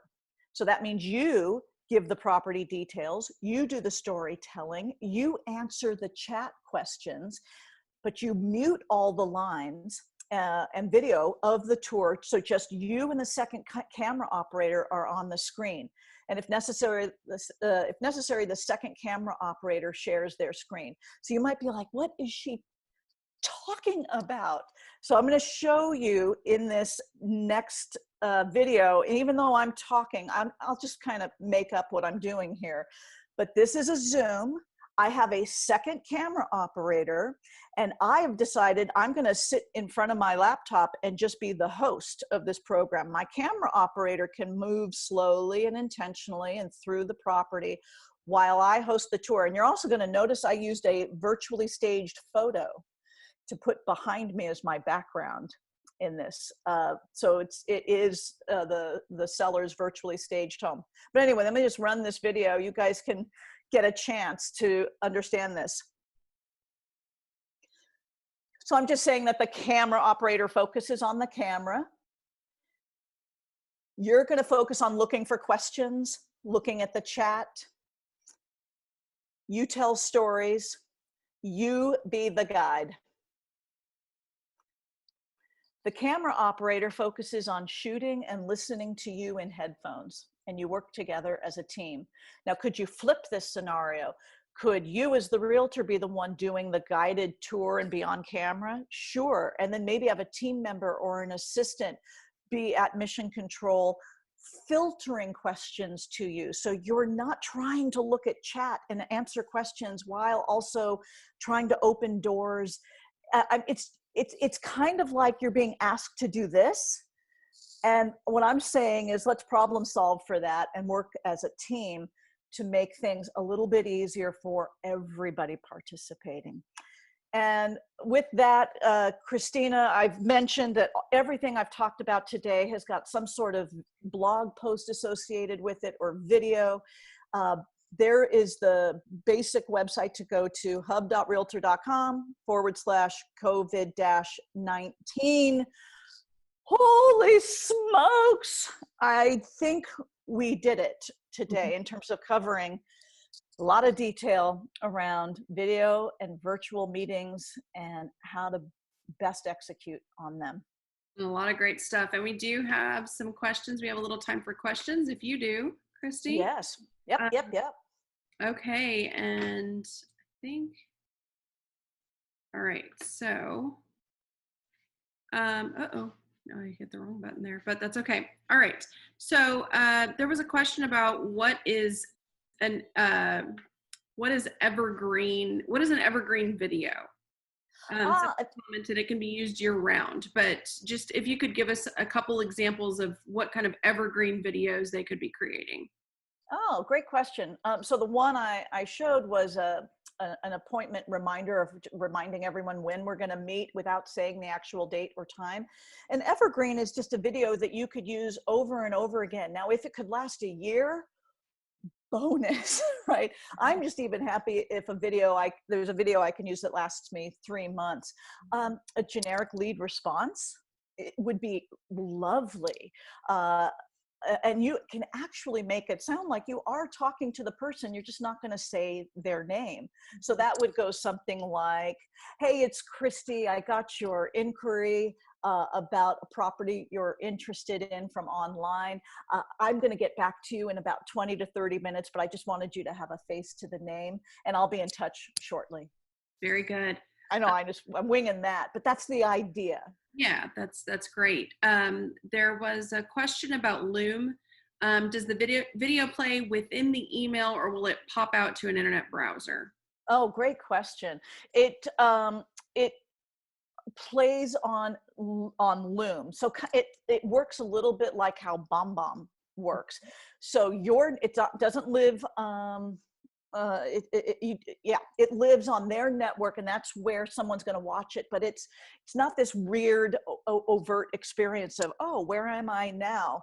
So that means you give the property details, you do the storytelling, you answer the chat questions, but you mute all the lines and video of the tour. So just you and the second camera operator are on the screen. And if necessary, the second camera operator shares their screen. So you might be like, what is she talking about? So I'm going to show you in this next video, and even though I'm talking, I'll just kind of make up what I'm doing here. But this is a Zoom. I have a second camera operator, and I have decided I'm going to sit in front of my laptop and just be the host of this program. My camera operator can move slowly and intentionally and through the property while I host the tour. And you're also going to notice I used a virtually staged photo to put behind me as my background in this. So it is the seller's virtually staged home. But anyway, let me just run this video. You guys can get a chance to understand this. So I'm just saying that the camera operator focuses on the camera. You're going to focus on looking for questions, looking at the chat. You tell stories. You be the guide. The camera operator focuses on shooting and listening to you in headphones, and you work together as a team. Now, could you flip this scenario? Could you as the realtor be the one doing the guided tour and be on camera? Sure. And then maybe have a team member or an assistant be at mission control, filtering questions to you. So you're not trying to look at chat and answer questions while also trying to open doors. It's kind of like you're being asked to do this. And what I'm saying is let's problem solve for that and work as a team to make things a little bit easier for everybody participating. And with that, Christina, I've mentioned that everything I've talked about today has got some sort of blog post associated with it or video. There is the basic website to go to, hub.realtor.com/COVID-19. Holy smokes. I think we did it today in terms of covering a lot of detail around video and virtual meetings and how to best execute on them. A lot of great stuff. And we do have some questions. We have a little time for questions if you do, Kristi. Yes. Yep. Okay. And I think, all right. So, uh-oh. No, I hit the wrong button there, but that's okay. All right. So there was a question about what is an evergreen? What is an evergreen video? Someone commented it can be used year round, but just if you could give us a couple examples of what kind of evergreen videos they could be creating. Oh, great question. So the one I showed was an appointment reminder of reminding everyone when we're going to meet without saying the actual date or time. And Evergreen is just a video that you could use over and over again. Now, if it could last a year, bonus, right? I'm just even happy if there's a video I can use that lasts me 3 months. A generic lead response, it would be lovely. And you can actually make it sound like you are talking to the person. You're just not going to say their name. So that would go something like, hey, it's Kristi. I got your inquiry about a property you're interested in from online. I'm going to get back to you in about 20 to 30 minutes, but I just wanted you to have a face to the name, and I'll be in touch shortly. Very good. I know I'm winging that, but that's the idea. Yeah, that's great. There was a question about Loom. Does the video play within the email, or will it pop out to an internet browser? Oh, great question. It plays on Loom, so it works a little bit like how BombBomb works. So it doesn't live. It lives on their network, and that's where someone's going to watch it. But it's not this weird overt experience of, oh, where am I now?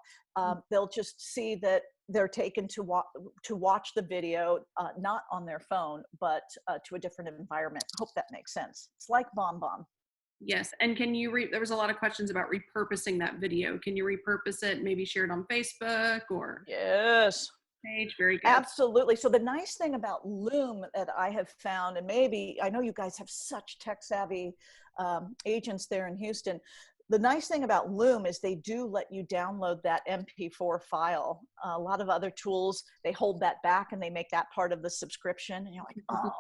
They'll just see that they're taken to watch the video, not on their phone, but to a different environment. Hope that makes sense. It's like BombBomb. Yes, and can you there was a lot of questions about repurposing that video. Can you repurpose it, maybe share it on Facebook or Yes. page? Very good. Absolutely. So the nice thing about Loom that I have found, and maybe I know you guys have such tech savvy agents there in Houston. The nice thing about Loom is they do let you download that MP4 file. A lot of other tools, they hold that back and they make that part of the subscription. And you're like, oh,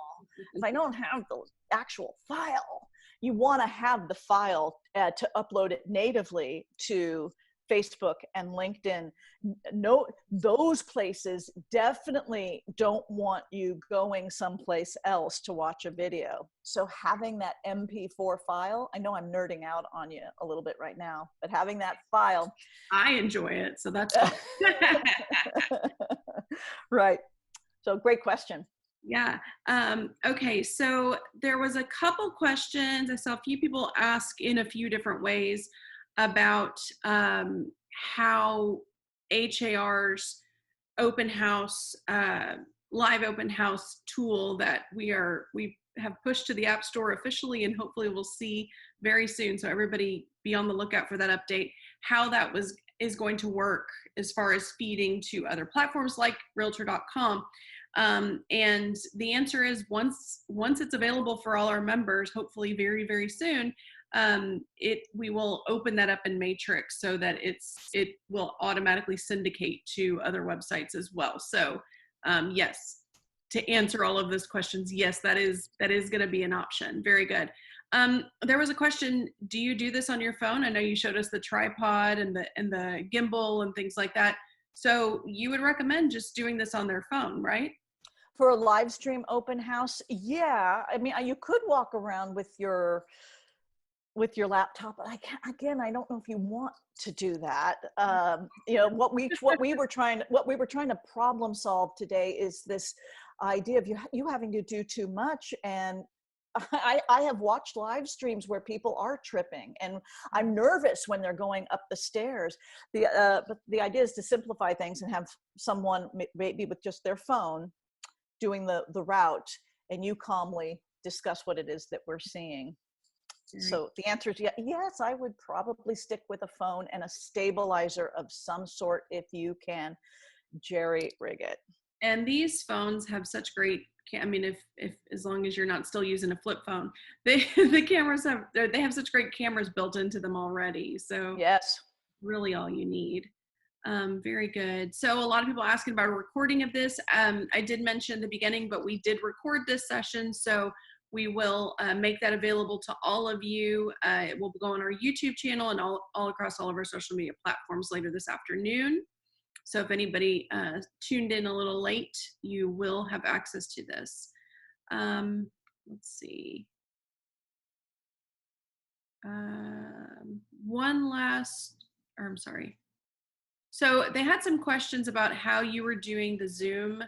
if I don't have the actual file, you want to have the file to upload it natively to Facebook and LinkedIn. No, those places definitely don't want you going someplace else to watch a video. So having that MP4 file, I know I'm nerding out on you a little bit right now, but having that file. I enjoy it, so that's fun. Right. So great question. Yeah. Okay. So there was a couple questions. I saw a few people ask in a few different ways about how HAR's open house, live open house tool that we have pushed to the App Store officially, and hopefully we'll see very soon. So everybody be on the lookout for that update. How that is going to work as far as feeding to other platforms like Realtor.com. And the answer is once it's available for all our members, hopefully very, very soon, we will open that up in Matrix so that it will automatically syndicate to other websites as well. So yes, to answer all of those questions, yes, that is going to be an option. Very good. There was a question, do you do this on your phone? I know you showed us the tripod and the gimbal and things like that. So you would recommend just doing this on their phone, right? For a live stream open house, yeah. I mean, you could walk around with your laptop, but I don't know if you want to do that. What we were trying to problem solve today is this idea of you having to do too much. And I have watched live streams where people are tripping, and I'm nervous when they're going up the stairs. But the idea is to simplify things and have someone maybe with just their phone doing the route, and you calmly discuss what it is that we're seeing. So the answer is yes, I would probably stick with a phone and a stabilizer of some sort if you can jerry rig it. And these phones have such great, I mean, if as long as you're not still using a flip phone, the cameras they have such great cameras built into them already. So yes, really all you need. Very good. So a lot of people asking about a recording of this. I did mention in the beginning, but we did record this session. So we will make that available to all of you. It will go on our YouTube channel and all across all of our social media platforms later this afternoon. So if anybody tuned in a little late, you will have access to this. Let's see. I'm sorry. So they had some questions about how you were doing the Zoom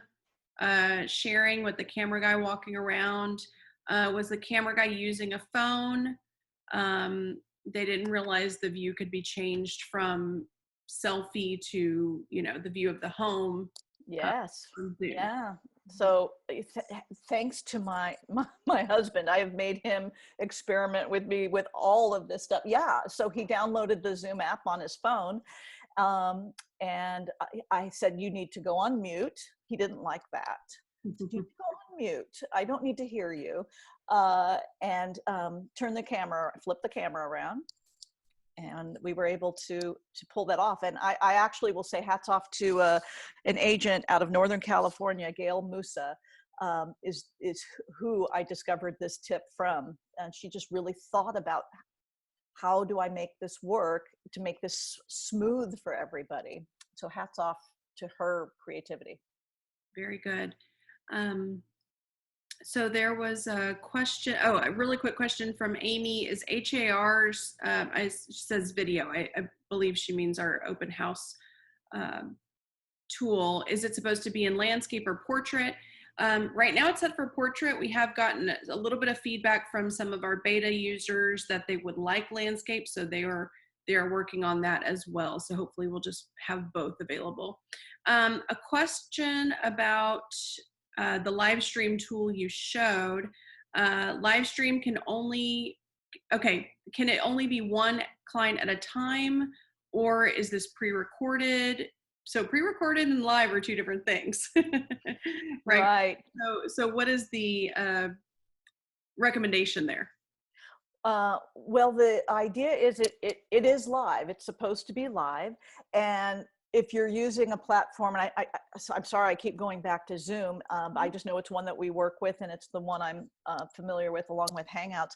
sharing with the camera guy walking around. Was the camera guy using a phone? They didn't realize the view could be changed from selfie to, the view of the home Yes. on Zoom. Yeah. So thanks to my husband, I have made him experiment with me with all of this stuff. Yeah. So he downloaded the Zoom app on his phone. And I said, you need to go on mute. He didn't like that. You need to go on mute. I don't need to hear you. And flip the camera around. And we were able to pull that off. And I actually will say hats off to an agent out of Northern California, Gail Musa, is who I discovered this tip from. And she just really thought about, how do I make this work to make this smooth for everybody? So hats off to her creativity. Very good. So there was a question, a really quick question from Amy. Is HAR's, says video, I believe she means our open house tool. Is it supposed to be in landscape or portrait? Right now it's set for portrait. We have gotten a little bit of feedback from some of our beta users that they would like landscape, so they are working on that as well. So hopefully we'll just have both available. A question about the live stream tool you showed. Live stream can it only be one client at a time, or is this pre-recorded? So pre-recorded and live are two different things. Right. So what is the recommendation there? Well, the idea is it is live. It's supposed to be live. And if you're using a platform, and I'm sorry, I keep going back to Zoom. I just know it's one that we work with, and it's the one I'm familiar with along with Hangouts.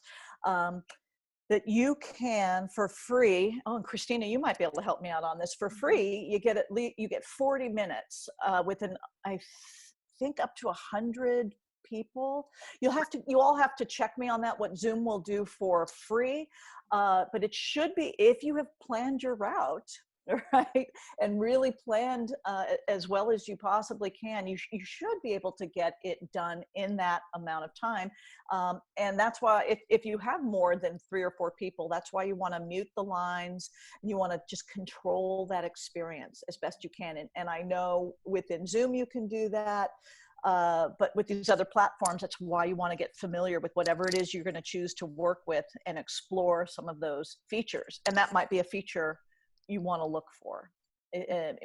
That you can, for free, and Christina, you might be able to help me out on this. For free, you get 40 minutes with I think up to 100 people. You all have to check me on that, what Zoom will do for free. But it should be, if you have planned your route, right, and really planned as well as you possibly can, you should be able to get it done in that amount of time. And that's why if you have more than 3 or 4 people, that's why you want to mute the lines, and you want to just control that experience as best you can. And I know within Zoom you can do that. But with these other platforms, that's why you want to get familiar with whatever it is you're going to choose to work with and explore some of those features. And that might be a feature you want to look for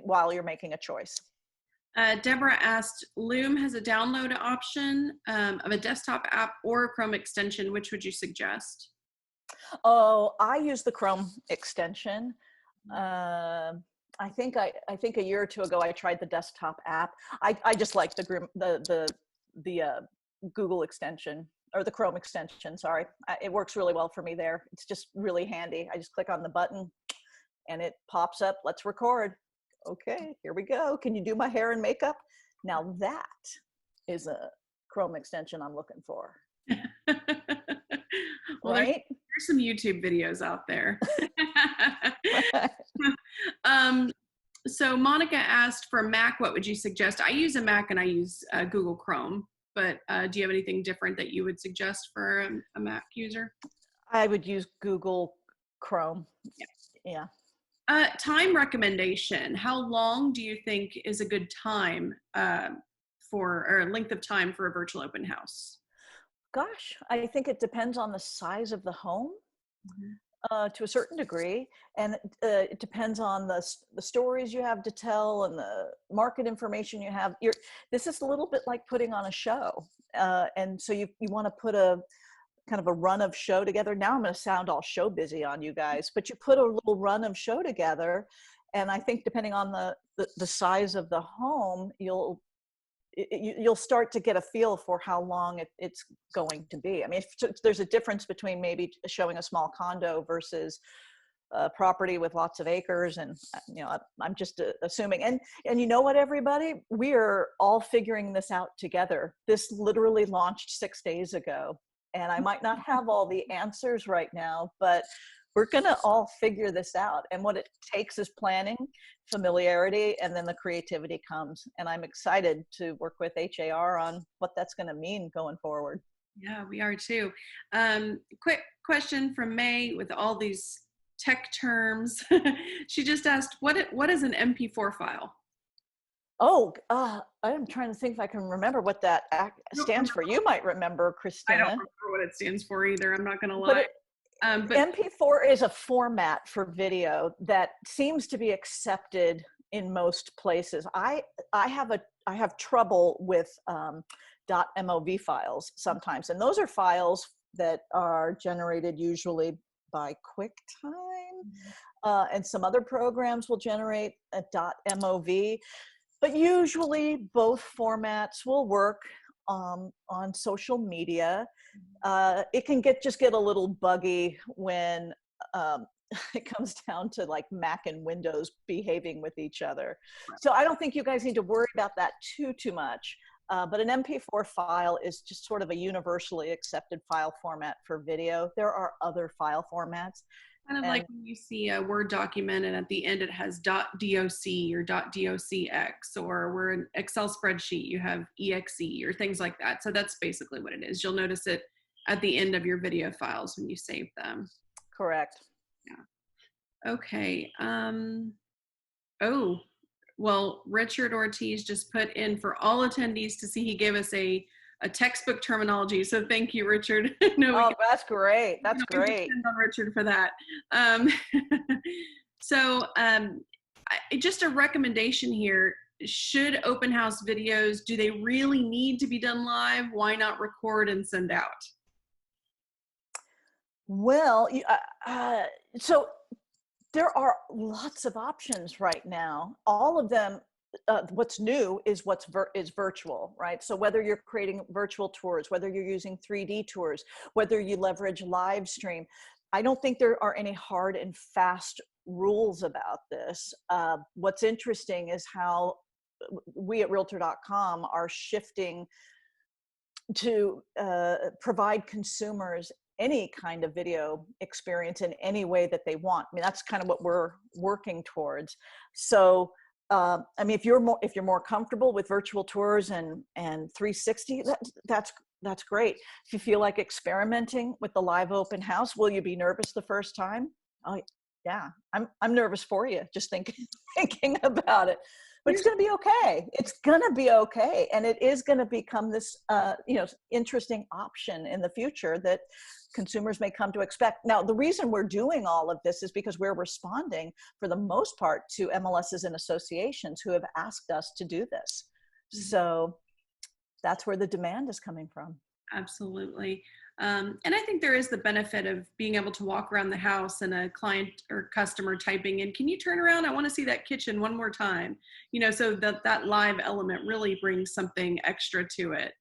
while you're making a choice. Deborah asked, Loom has a download option of a desktop app or a Chrome extension. Which would you suggest? Oh, I use the Chrome extension. I think a year or 2 ago I tried the desktop app. I just like the Google extension, or the Chrome extension. Sorry, it works really well for me there. It's just really handy. I just click on the button, and it pops up. Let's record. Okay, here we go. Can you do my hair and makeup? Now that is a Chrome extension I'm looking for. Well, right? There's some YouTube videos out there. So Monica asked, for Mac, what would you suggest? I use a Mac and I use Google Chrome, but do you have anything different that you would suggest for a Mac user? I would use Google Chrome. Yeah. Time recommendation. How long do you think is a good time or length of time for a virtual open house? Gosh, I think it depends on the size of the home. To a certain degree, and it depends on the stories you have to tell and the market information you have. This is a little bit like putting on a show, and so you want to put a kind of a run of show together. Now I'm going to sound all show busy on you guys, but you put a little run of show together, and I think depending on the size of the home, you'll start to get a feel for how long it's going to be. I mean, there's a difference between maybe showing a small condo versus a property with lots of acres. And, I'm just assuming. And you know what, everybody? We are all figuring this out together. This literally launched 6 days ago. And I might not have all the answers right now, but we're going to all figure this out. And what it takes is planning, familiarity, and then the creativity comes. And I'm excited to work with HAR on what that's going to mean going forward. Yeah, we are too. Quick question from May with all these tech terms. She just asked, what is an MP4 file? Oh, I'm trying to think if I can remember what that stands for. You might remember, Christina. I don't remember what it stands for either. I'm not going to lie. But MP4 is a format for video that seems to be accepted in most places. I have trouble with .mov files sometimes, and those are files that are generated usually by QuickTime, and some other programs will generate a .mov. But usually both formats will work on social media. It can just get a little buggy when it comes down to like Mac and Windows behaving with each other. So I don't think you guys need to worry about that too much. But an MP4 file is just sort of a universally accepted file format for video. There are other file formats. Kind of like when you see a Word document and at the end it has .doc or .docx, or where an Excel spreadsheet you have exe or things like that. So that's basically what it is. You'll notice it at the end of your video files when you save them. Correct. Yeah. Okay. Oh, well, Richard Ortiz just put in for all attendees to see. He gave us a textbook terminology. So thank you, Richard. No, that's great. That's great. Depend on Richard for that. Just a recommendation here. Should open house videos, do they really need to be done live? Why not record and send out? Well, so there are lots of options right now. All of them, what's new is is virtual, right? So whether you're creating virtual tours, whether you're using 3D tours, whether you leverage live stream, I don't think there are any hard and fast rules about this. What's interesting is how we at Realtor.com are shifting to provide consumers any kind of video experience in any way that they want. I mean, that's kind of what we're working towards. So, I mean, if you're more comfortable with virtual tours and 360, that's great. If you feel like experimenting with the live open house, will you be nervous the first time? Oh, yeah, I'm nervous for you, just thinking about it. But it's going to be okay. It's going to be okay. And it is going to become this, interesting option in the future that consumers may come to expect. Now, the reason we're doing all of this is because we're responding, for the most part, to MLSs and associations who have asked us to do this. So that's where the demand is coming from. Absolutely. And I think there is the benefit of being able to walk around the house and a client or customer typing in, can you turn around? I want to see that kitchen one more time. So that live element really brings something extra to it.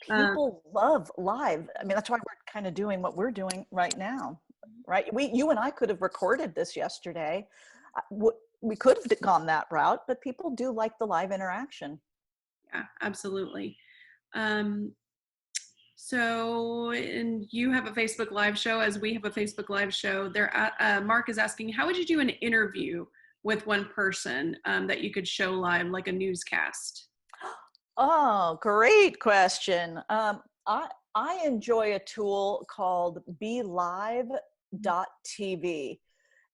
People love live. I mean, that's why we're kind of doing what we're doing right now, right? You and I could have recorded this yesterday. We could have gone that route, but people do like the live interaction. Yeah, absolutely. So, and you have a Facebook Live show, as we have a Facebook Live show. Mark is asking, how would you do an interview with one person that you could show live, like a newscast? Oh, great question. I enjoy a tool called BeLive.tv,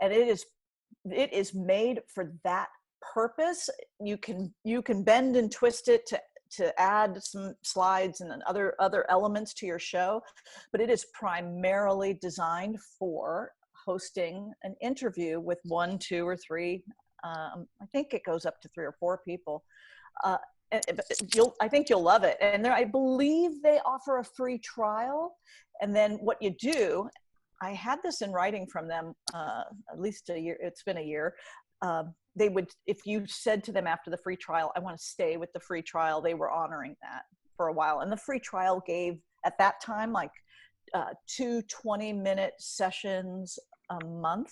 and it is made for that purpose. You can bend and twist it to add some slides and other elements to your show, but it is primarily designed for hosting an interview with 1, 2, or 3. I think it goes up to 3 or 4 people. I think you'll love it. And I believe they offer a free trial. And then what you do, I had this in writing from them at least a year. It's been a year. They would, if you said to them after the free trial, I want to stay with the free trial, they were honoring that for a while. And the free trial gave, at that time, like 2 20-minute sessions a month.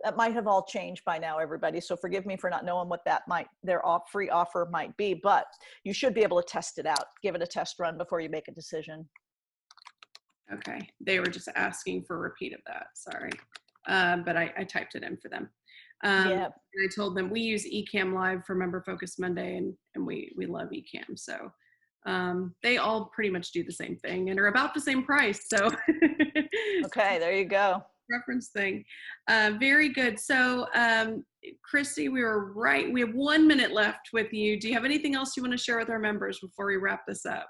That might have all changed by now, everybody. So forgive me for not knowing what their free offer might be, but you should be able to test it out. Give it a test run before you make a decision. Okay. They were just asking for a repeat of that. Sorry. but I typed it in for them. And I told them we use Ecamm Live for Member Focus Monday, and we love Ecamm. So they all pretty much do the same thing and are about the same price. So Okay, there you go. Reference thing. Very good. So Kristi, we have 1 minute left with you. Do you have anything else you want to share with our members before we wrap this up?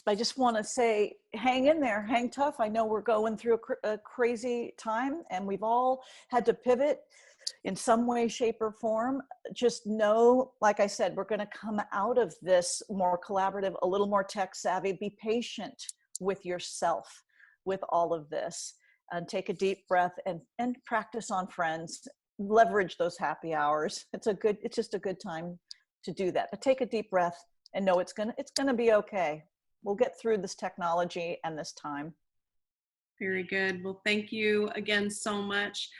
I just want to say, hang in there, hang tough. I know we're going through a crazy time, and we've all had to pivot in some way, shape, or form. Just know, like I said, we're going to come out of this more collaborative, a little more tech savvy. Be patient with yourself with all of this, and take a deep breath and practice on friends. Leverage those happy hours. It's just a good time to do that. But take a deep breath and know it's gonna be okay. We'll get through this technology and this time. Very good. Well, thank you again so much.